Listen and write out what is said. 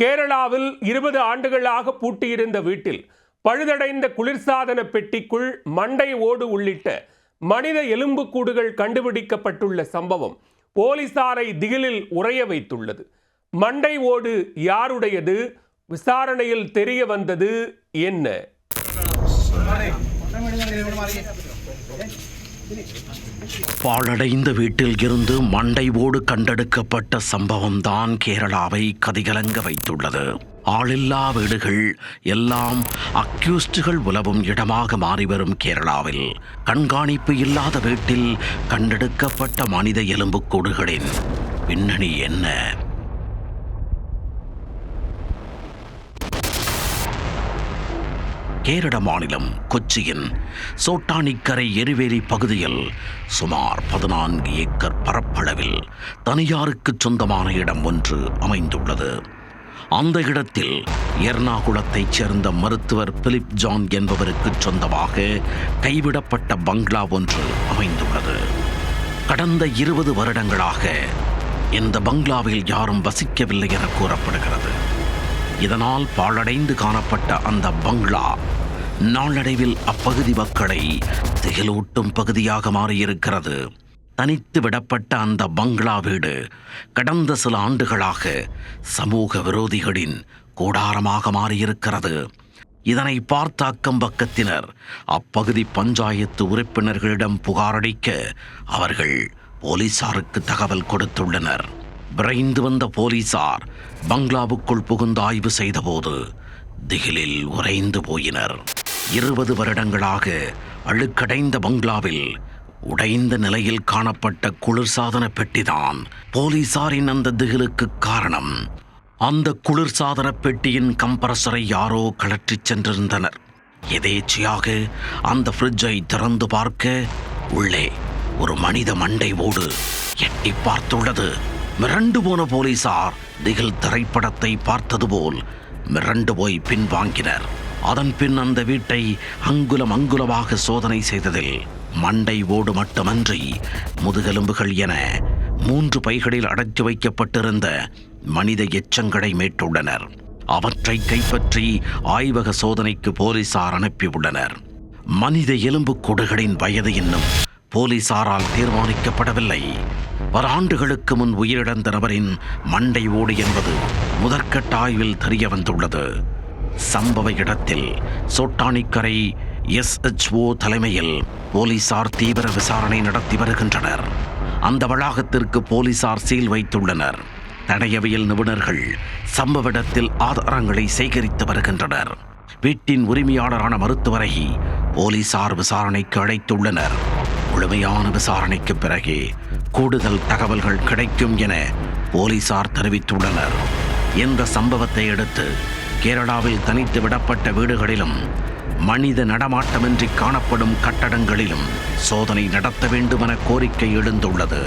கேரளாவில் 20 ஆண்டுகளாக பூட்டியிருந்த வீட்டில் பழுதடைந்த குளிர்சாதன பெட்டிக்குள் மண்டை ஓடு உள்ளிட்ட மனித எலும்புக்கூடுகள் கண்டுபிடிக்கப்பட்டுள்ள சம்பவம் போலீசாரை திகிலில் உறைய வைத்துள்ளது. மண்டை ஓடு யாருடையது? விசாரணையில் தெரிய வந்தது என்ன? பாழடைந்த வீட்டில் இருந்து மண்டை ஓடு கண்டெடுக்கப்பட்ட சம்பவம் தான் கேரளாவை கதிகலங்க வைத்துள்ளது. ஆளில்லா வீடுகள் எல்லாம் அக்யூஸ்டுகள் உலவும் இடமாக மாறிவரும் கேரளாவில் கண்காணிப்பு இல்லாத வீட்டில் கண்டெடுக்கப்பட்ட மனித எலும்புக்கூடுகளின் பின்னணி என்ன? கேரள மாநிலம் கொச்சியின் சோட்டானிக்கரை எரிவேலி பகுதியில் சுமார் 14 ஏக்கர் பரப்பளவில் தனியாருக்கு சொந்தமான இடம் ஒன்று அமைந்துள்ளது. அந்த இடத்தில் எர்ணாகுளத்தைச் சேர்ந்த மருத்துவர் பிலிப் ஜான் என்பவருக்கு சொந்தமாக கைவிடப்பட்ட பங்களா ஒன்று அமைந்துள்ளது. கடந்த 20 வருடங்களாக இந்த பங்களாவில் யாரும் வசிக்கவில்லை என கூறப்படுகிறது. இதனால் பாழடைந்து காணப்பட்ட அந்த பங்களா நாளடைவில் அப்பகுதி மக்களை திகிலூட்டும் பகுதியாக மாறியிருக்கிறது. தனித்து விடப்பட்ட அந்த பங்களா வீடு கடந்த சில ஆண்டுகளாக சமூக விரோதிகளின் கூடாரமாக மாறியிருக்கிறது. இதனை பார்த்த அக்கம் பக்கத்தினர் அப்பகுதி பஞ்சாயத்து உறுப்பினர்களிடம் புகாரளிக்க அவர்கள் போலீசாருக்கு தகவல் கொடுத்துள்ளனர். விரைந்து வந்த போலீசார் பங்களாவுக்குள் புகுந்து ஆய்வு செய்தபோது திகிலில் உறைந்து போயினர். 20 வருடங்களாக அழுக்கடைந்த பங்களாவில் உடைந்த நிலையில் காணப்பட்ட குளிர்சாதன பெட்டிதான் போலீசாரின் அந்த திகிலுக்கு காரணம். அந்த குளிர்சாதன பெட்டியின் கம்ப்ரஸரை யாரோ கழற்றிச் சென்றிருந்தனர். எதேச்சையாக அந்த ஃப்ரிட்ஜை திறந்து பார்க்க உள்ளே ஒரு மனித மண்டை ஓடு எட்டி பார்த்துள்ளது. மிரண்டு போன போலீசார் திகில் திரைப்படத்தை பார்த்தது போல் மிரண்டு போய் பின்வாங்கினர். அதன் பின் அந்த வீட்டை அங்குலம் அங்குலமாக சோதனை செய்ததில் மண்டை ஓடு மட்டுமன்றி முதுகெலும்புகள் என 3 பைகளில் அடைத்து வைக்கப்பட்டிருந்த மனித எச்சங்களை மீட்டுள்ளனர். அவற்றை கைப்பற்றி ஆய்வக சோதனைக்கு போலீசார் அனுப்பியுள்ளனர். மனித எலும்புக்கூடுகளின் வயது இன்னும் போலீசாரால் தீர்மானிக்கப்படவில்லை. பல ஆண்டுகளுக்கு முன் உயிரிழந்த நபரின் மண்டை ஓடு என்பது முதற்கட்ட ஆய்வில் தெரிய வந்துள்ளது. சம்பவ இடத்தில் சோட்டானிக்கரை SHO தலைமையில் போலீசார் தீவிர விசாரணை நடத்தி வருகின்றனர். அந்த வளாகத்திற்கு போலீசார் சீல் வைத்துள்ளனர். தடயவியல் நிபுணர்கள் சம்பவ இடத்தில் ஆதாரங்களை சேகரித்து வருகின்றனர். வீட்டின் உரிமையாளரான மருத்துவரை போலீசார் விசாரணைக்கு அழைத்துள்ளனர். முழுமையான விசாரணைக்கு பிறகு கூடுதல் தகவல்கள் கிடைக்கும் என போலீசார் தெரிவித்துள்ளனர். இந்த சம்பவத்தை அடுத்து கேரளாவில் தனித்து விடப்பட்ட வீடுகளிலும் மனித நடமாட்டமின்றி காணப்படும் கட்டடங்களிலும் சோதனை நடத்த வேண்டுமென கோரிக்கை எழுந்துள்ளது.